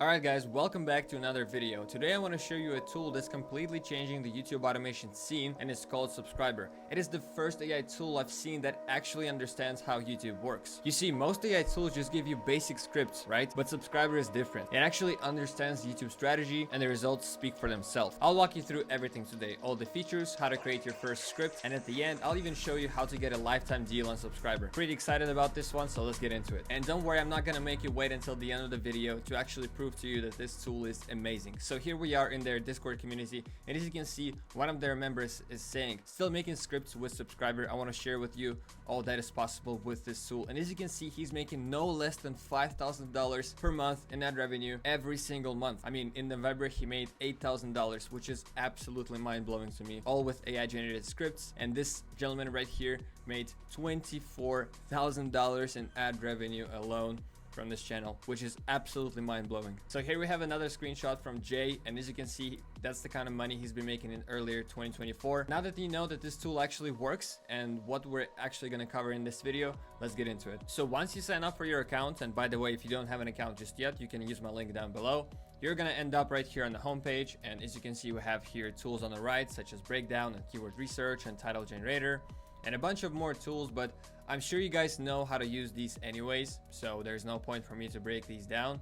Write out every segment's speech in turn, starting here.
Alright guys, welcome back to another video. Today I want to show you a tool that's completely changing the YouTube automation scene, and it's called Subscriber. It is the first AI tool I've seen that actually understands how YouTube works. You see, most AI tools just give you basic scripts, right? But Subscriber is different. It actually understands YouTube strategy, and the results speak for themselves. I'll walk you through everything today, all the features, how to create your first script, and at the end I'll even show you how to get a lifetime deal on Subscriber. Pretty excited about this one, so let's get into it. And don't worry, I'm not gonna make you wait until the end of the video to actually prove to you that this tool is amazing. So here we are in their Discord community, and as you can see, one of their members is saying, still making scripts with Subscriber. I want to share with you all that is possible with this tool. And as you can see, he's making no less than $5,000 per month in ad revenue every single month. I mean, in November he made $8,000, which is absolutely mind-blowing to me, all with AI generated scripts. And this gentleman right here made $24,000 in ad revenue alone from this channel, which is absolutely mind-blowing. So here we have another screenshot from Jay, and as you can see, that's the kind of money he's been making in earlier 2024. Now that you know that this tool actually works and what we're actually going to cover in this video, let's get into it. So once you sign up for your account, and by the way, if you don't have an account just yet, you can use my link down below. You're going to end up right here on the homepage, and as you can see, we have here tools on the right, such as breakdown and keyword research and title generator, and a bunch of more tools, but I'm sure you guys know how to use these anyways, so there's no point for me to break these down.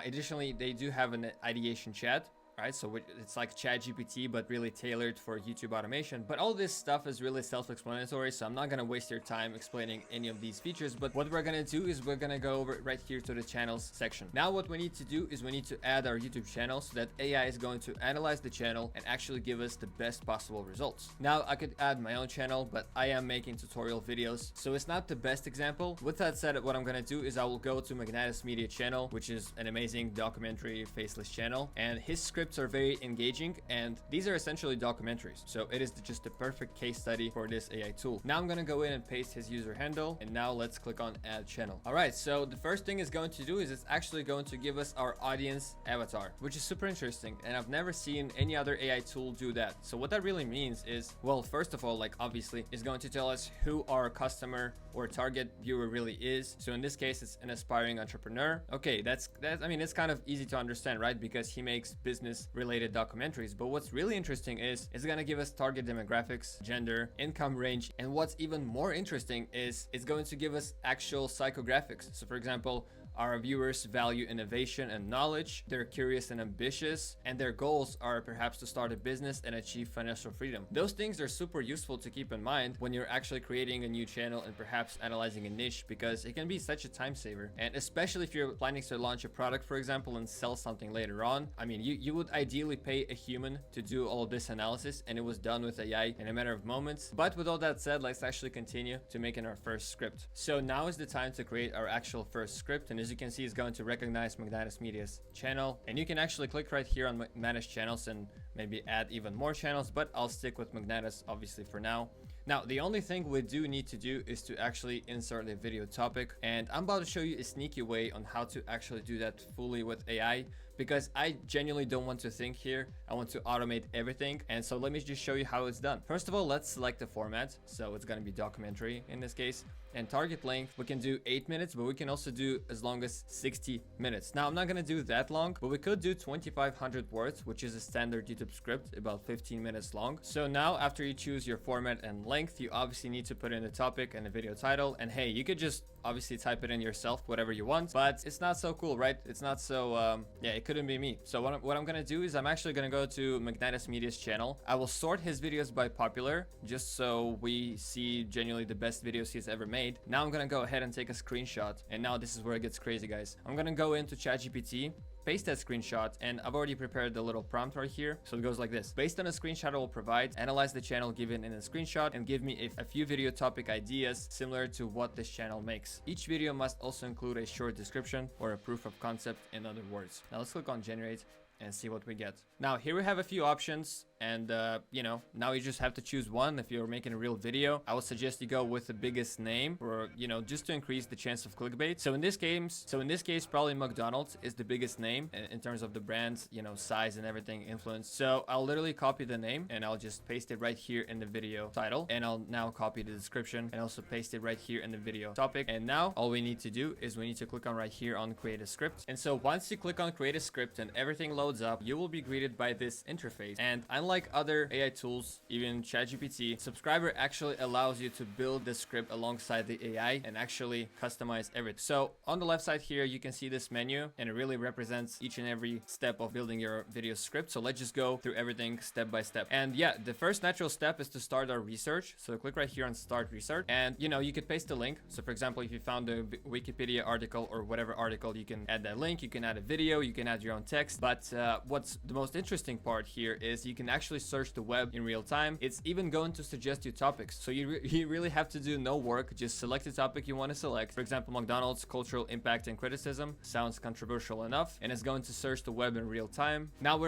Additionally, they do have an ideation chat, right? So it's like ChatGPT, but really tailored for YouTube automation. But all this stuff is really self-explanatory, so I'm not going to waste your time explaining any of these features. But what we're going to do is we're going to go over right here to the channels section. Now what we need to do is we need to add our YouTube channel so that AI is going to analyze the channel and actually give us the best possible results. Now I could add my own channel, but I am making tutorial videos, so it's not the best example. With that said, what I'm going to do is I will go to Magnatus Media channel, which is an amazing documentary faceless channel, and his script are very engaging, and these are essentially documentaries, so it is just the perfect case study for this AI tool. Now I'm gonna go in and paste his user handle, and now let's click on add channel. All right, so the first thing it's going to do is it's actually going to give us our audience avatar, which is super interesting, and I've never seen any other AI tool do that. So what that really means is, well, first of all, like obviously it's going to tell us who our customer or target viewer really is. So in this case, it's an aspiring entrepreneur. Okay, that's I mean, it's kind of easy to understand, right? Because he makes business related documentaries. But what's really interesting is it's going to give us target demographics, gender, income range, and what's even more interesting is it's going to give us actual psychographics. So for example, our viewers value innovation and knowledge, they're curious and ambitious, and their goals are perhaps to start a business and achieve financial freedom. Those things are super useful to keep in mind when you're actually creating a new channel and perhaps analyzing a niche, because it can be such a time saver. And especially if you're planning to launch a product, for example, and sell something later on, I mean, you would ideally pay a human to do all of this analysis, and it was done with AI in a matter of moments. But with all that said, let's actually continue to making our first script. So now is the time to create our actual first script, and as you can see, it's going to recognize Magnatus Media's channel, and you can actually click right here on Manage Channels and maybe add even more channels, but I'll stick with Magnatus obviously for now. Now, the only thing we do need to do is to actually insert the video topic, and I'm about to show you a sneaky way on how to actually do that fully with AI, because I genuinely don't want to think here. I want to automate everything. And so let me just show you how it's done. First of all, let's select the format. So it's going to be documentary in this case. And target length, we can do 8 minutes, but we can also do as long as 60 minutes. Now, I'm not going to do that long, but we could do 2,500 words, which is a standard YouTube script, about 15 minutes long. So now after you choose your format and length, you obviously need to put in the topic and the video title. And hey, you could just obviously type it in yourself, whatever you want, but it's not so cool, right? It's not so, yeah, it couldn't be me. So what I'm gonna do is I'm actually gonna go to Magnatus Media's channel. I will sort his videos by popular, just so we see genuinely the best videos he's ever made. Now I'm gonna go ahead and take a screenshot, and now this is where it gets crazy, guys. I'm gonna go into ChatGPT, paste that screenshot, and I've already prepared the little prompt right here. So it goes like this: based on a screenshot I will provide, analyze the channel given in a screenshot and give me a few video topic ideas similar to what this channel makes. Each video must also include a short description or a proof of concept, in other words. Now let's click on generate and see what we get. Now here we have a few options. And you know, now you just have to choose one. If you're making a real video, I would suggest you go with the biggest name, or you know, just to increase the chance of clickbait. So in this case, probably McDonald's is the biggest name in terms of the brand's, you know, size and everything, influence. So I'll literally copy the name and I'll just paste it right here in the video title, and I'll now copy the description and also paste it right here in the video topic. And now all we need to do is we need to click on right here on create a script. And so once you click on create a script and everything loads up, you will be greeted by this interface. And unlike other AI tools, even ChatGPT, Subscriber actually allows you to build the script alongside the AI and actually customize everything. So on the left side here, you can see this menu, and it really represents each and every step of building your video script. So let's just go through everything step by step. And yeah, the first natural step is to start our research. So click right here on start research, and you know, you could paste a link. So for example, if you found a Wikipedia article or whatever article, you can add that link, you can add a video, you can add your own text. But what's the most interesting part here is you can actually search the web in real time. It's even going to suggest you topics. So you really have to do no work. Just select the topic you want to select. For example, McDonald's cultural impact and criticism sounds controversial enough, and it's going to search the web in real time. Now we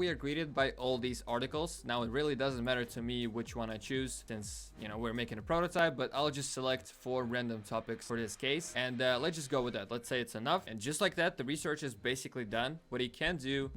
are greeted by all these articles. Now it really doesn't matter to me which one I choose, since you know, we're making a prototype, but I'll just select 4 random topics for this case, and let's just go with that. Let's say it's enough, and just like that, the research is basically done. What you can do,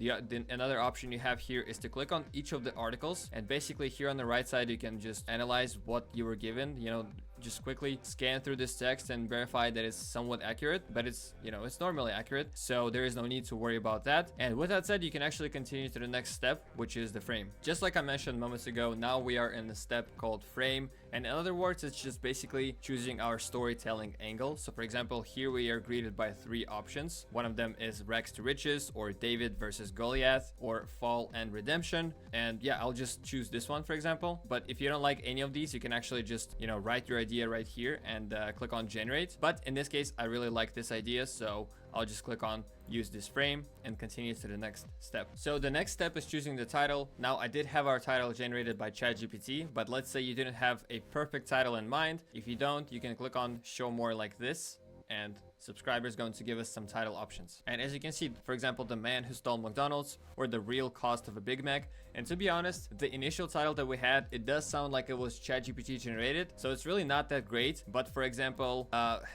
another option you have here is to click on each of the articles, and basically here on the right side, you can just analyze what you were given, you know, just quickly scan through this text and verify that it's somewhat accurate, but it's, you know, it's normally accurate, so there is no need to worry about that. And with that said, you can actually continue to the next step, which is the frame. Just like I mentioned moments ago, now we are in the step called frame, and in other words, it's just basically choosing our storytelling angle. So for example, here we are greeted by 3 options. One of them is Rags to Riches, or David versus Goliath, or Fall and Redemption. And yeah, I'll just choose this one, for example. But if you don't like any of these, you can actually just, you know, write your idea right here and click on generate. But in this case, I really like this idea, so I'll just click on use this frame and continue to the next step. So the next step is choosing the title. Now I did have our title generated by ChatGPT, but let's say you didn't have a perfect title in mind. If you don't, you can click on show more like this, and Subscriber is going to give us some title options. And as you can see, for example, The Man Who Stole McDonald's, or The Real Cost of a Big Mac. And to be honest, the initial title that we had, it does sound like it was ChatGPT generated, so it's really not that great. But for example,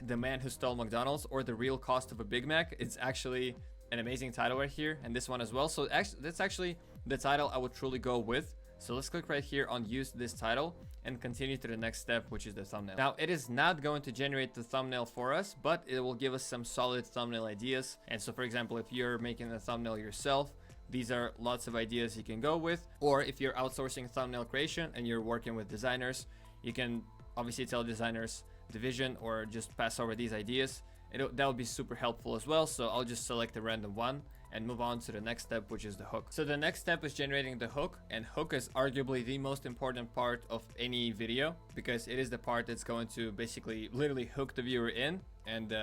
The Man Who Stole McDonald's, or The Real Cost of a Big Mac, it's actually an amazing title right here, and this one as well. So that's actually the title I would truly go with. So let's click right here on use this title and continue to the next step, which is the thumbnail. Now it is not going to generate the thumbnail for us, but it will give us some solid thumbnail ideas. And so for example, if you're making a thumbnail yourself, these are lots of ideas you can go with. Or if you're outsourcing thumbnail creation and you're working with designers, you can obviously tell designers the vision or just pass over these ideas. That would be super helpful as well. So I'll just select a random one and move on to the next step, which is the hook. So the next step is generating the hook, and hook is arguably the most important part of any video, because it is the part that's going to basically literally hook the viewer in, and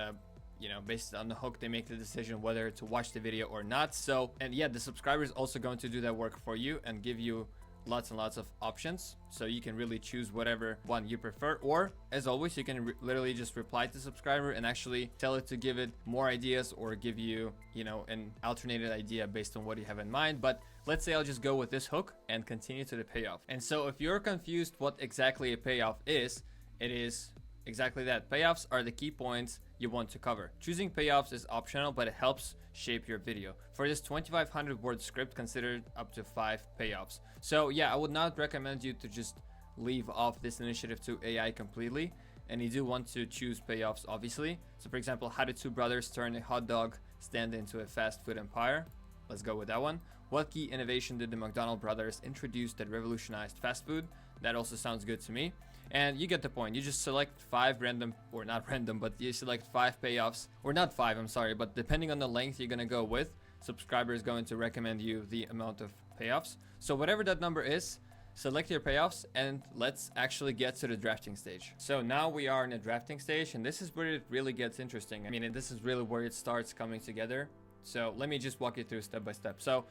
you know, based on the hook, they make the decision whether to watch the video or not. So, and yeah, the subscriber is also going to do that work for you and give you lots and lots of options, so you can really choose whatever one you prefer. Or as always, you can literally just reply to the subscriber and actually tell it to give it more ideas, or give you, you know, an alternated idea based on what you have in mind. But let's say I'll just go with this hook and continue to the payoff. And so if you're confused what exactly a payoff is, it is exactly that. Payoffs are the key points you want to cover. Choosing payoffs is optional, but it helps shape your video. For this 2500 word script, consider up to 5 payoffs. So yeah, I would not recommend you to just leave off this initiative to AI completely, and you do want to choose payoffs, obviously. So for example, how did 2 brothers turn a hot dog stand into a fast food empire? Let's go with that one. What key innovation did the McDonald brothers introduce that revolutionized fast food? That also sounds good to me. And you get the point. You just select 5 random, or not random, but you select 5 payoffs, or not 5, I'm sorry, but depending on the length you're gonna go with, subscriber is going to recommend you the amount of payoffs. So whatever that number is, select your payoffs, and let's actually get to the drafting stage. So now we are in the drafting stage, and this is where it really gets interesting. I mean, this is really where it starts coming together. So let me just walk you through step by step. So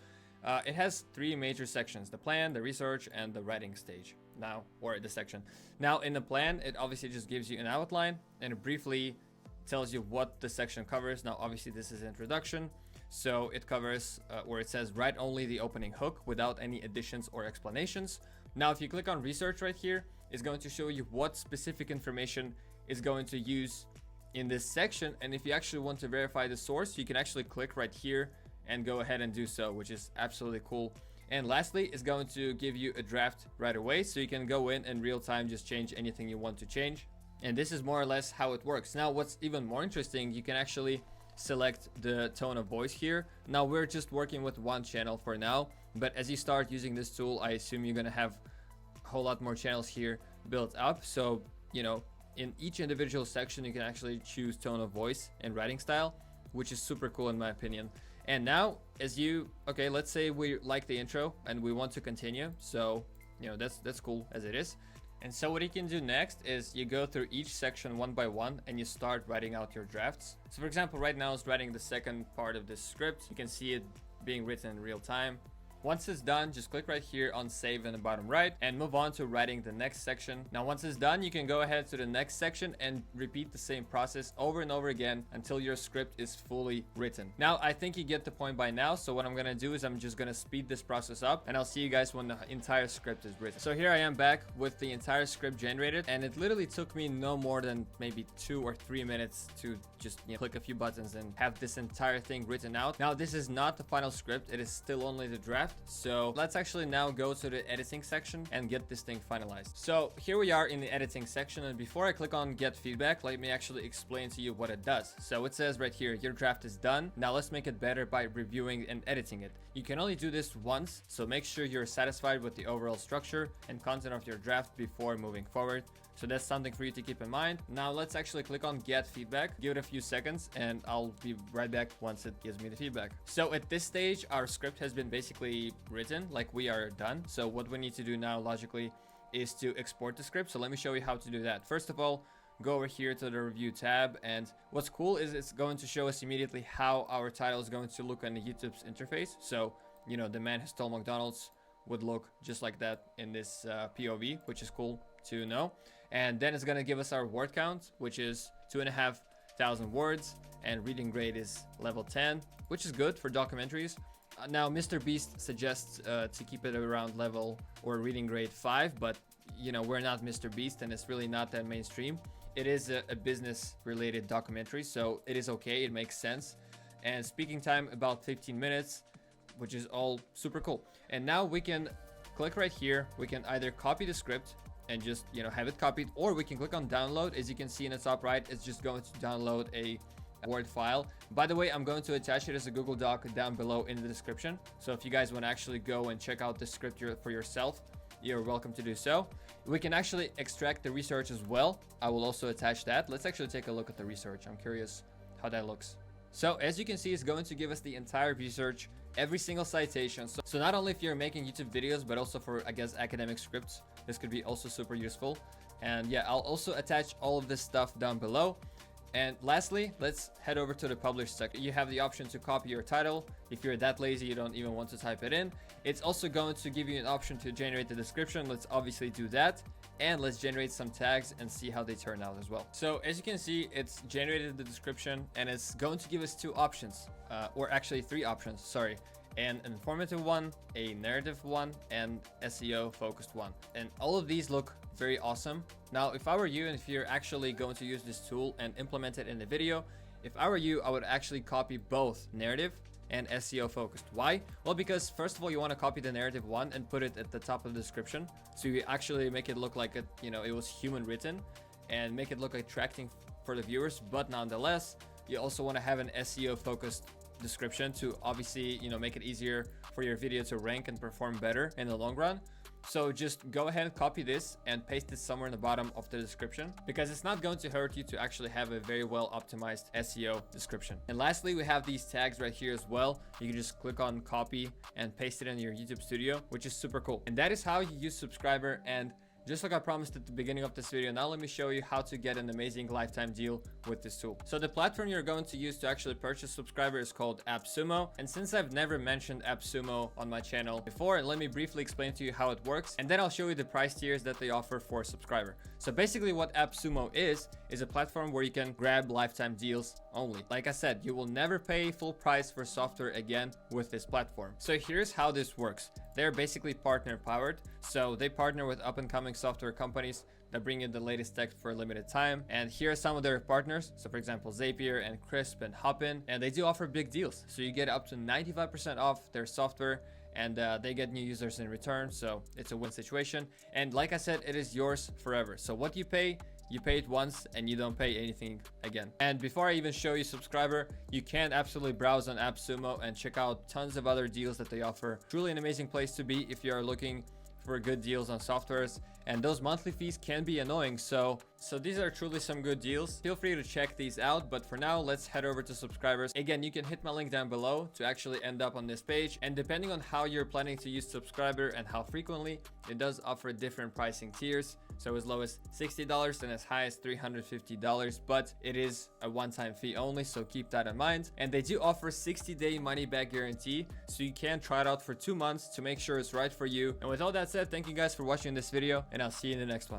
it has 3 major sections: the plan, the research, and the writing stage. Now, or the section. Now in the plan, it obviously just gives you an outline and it briefly tells you what the section covers. Now obviously this is introduction. So it covers where it says write only the opening hook without any additions or explanations. Now, if you click on research right here, it's going to show you what specific information is going to use in this section. And if you actually want to verify the source, you can actually click right here and go ahead and do so, which is absolutely cool. And lastly, it's going to give you a draft right away, so you can go in real time, just change anything you want to change. And this is more or less how it works. Now, what's even more interesting, you can actually select the tone of voice here. Now, we're just working with one channel for now, but as you start using this tool, I assume you're gonna have a whole lot more channels here built up. So, you know, in each individual section, you can actually choose tone of voice and writing style, which is super cool in my opinion. And now, okay, let's say we like the intro and we want to continue. So, you know, that's cool as it is. And so what you can do next is you go through each section one by one and you start writing out your drafts. So for example, right now I was writing the second part of this script. You can see it being written in real time. Once it's done, just click right here on save in the bottom right and move on to writing the next section. Now, once it's done, you can go ahead to the next section and repeat the same process over and over again until your script is fully written. Now, I think you get the point by now. So what I'm going to do is I'm just going to speed this process up and I'll see you guys when the entire script is written. So here I am back with the entire script generated, and it literally took me no more than maybe 2 or 3 minutes to just click a few buttons and have this entire thing written out. Now, this is not the final script. It is still only the draft. So let's actually now go to the editing section and get this thing finalized. So here we are in the editing section, and before I click on get feedback, let me actually explain to you what it does. So it says right here, your draft is done. Now let's make it better by reviewing and editing it. You can only do this once, so make sure you're satisfied with the overall structure and content of your draft before moving forward. So that's something for you to keep in mind. Now let's actually click on get feedback, give it a few seconds, and I'll be right back once it gives me the feedback. So at this stage, our script has been basically written, like we are done. So what we need to do now logically is to export the script. So let me show you how to do that. First of all, go over here to the review tab, and what's cool is it's going to show us immediately how our title is going to look on the YouTube's interface. So, you know, the man who stole McDonald's would look just like that in this POV, which is cool to know. And then it's going to give us our word count, which is 2,500 words, and reading grade is level 10, which is good for documentaries. Now, Mr. Beast suggests to keep it around level or reading grade 5, but you know, we're not Mr. Beast and it's really not that mainstream. It is a business related documentary, so it is okay, it makes sense. And speaking time about 15 minutes, which is all super cool. And now we can click right here. We can either copy the script and just, you know, have it copied, or we can click on download. As you can see in the top right, it's just going to download a Word file. By the way, I'm going to attach it as a Google Doc down below in the description. So if you guys want to actually go and check out the script for yourself, you're welcome to do so. We can actually extract the research as well. I will also attach that. Let's actually take a look at the research. I'm curious how that looks. So as you can see, it's going to give us the entire research, every single citation. So not only if you're making YouTube videos, but also for, I guess, academic scripts, this could be also super useful. And yeah, I'll also attach all of this stuff down below. And lastly, let's head over to the publish section. You have the option to copy your title. If you're that lazy, you don't even want to type it in. It's also going to give you an option to generate the description. Let's obviously do that. And let's generate some tags and see how they turn out as well. So as you can see, it's generated the description and it's going to give us 2 options, or actually 3 options, sorry. An informative one, a narrative one, and SEO focused one. And all of these look very awesome. Now, if I were you, and if you're actually going to use this tool and implement it in the video, if I were you, I would actually copy both narrative and SEO focused. Why? Well, because first of all, you want to copy the narrative one and put it at the top of the description. So you actually make it look like it, you know, it was human written and make it look attracting for the viewers. But nonetheless, you also want to have an SEO focused description to obviously, you know, make it easier for your video to rank and perform better in the long run. So just go ahead and copy this and paste it somewhere in the bottom of the description, because it's not going to hurt you to actually have a very well optimized SEO description. And lastly, we have these tags right here as well. You can just click on copy and paste it in your YouTube studio, which is super cool. And that is how you use Subscriber. And just like I promised at the beginning of this video, now let me show you how to get an amazing lifetime deal with this tool. So the platform you're going to use to actually purchase Subscriber is called Appsumo. And since I've never mentioned Appsumo on my channel before, let me briefly explain to you how it works, and then I'll show you the price tiers that they offer for Subscriber. So basically what Appsumo is a platform where you can grab lifetime deals only. Like I said, you will never pay full price for software again with this platform. So here's how this works. They're basically partner powered. So they partner with up and coming software companies that bring you the latest tech for a limited time. And here are some of their partners. So for example, Zapier and Crisp and Hopin, and they do offer big deals. So you get up to 95% off their software, and they get new users in return. So it's a win situation. And like I said, it is yours forever. So what you pay it once and you don't pay anything again. And before I even show you subscriber, you can absolutely browse on Appsumo and check out tons of other deals that they offer. Truly an amazing place to be if you are looking for good deals on softwares, and those monthly fees can be annoying. So these are truly some good deals. Feel free to check these out, but for now, let's head over to subscribers. Again, you can hit my link down below to actually end up on this page, and depending on how you're planning to use subscriber and how frequently, it does offer different pricing tiers. So as low as $60 and as high as $350, but it is a one-time fee only, so keep that in mind. And they do offer 60-day money-back guarantee, so you can try it out for 2 months to make sure it's right for you. And with all that said, thank you guys for watching this video, and I'll see you in the next one.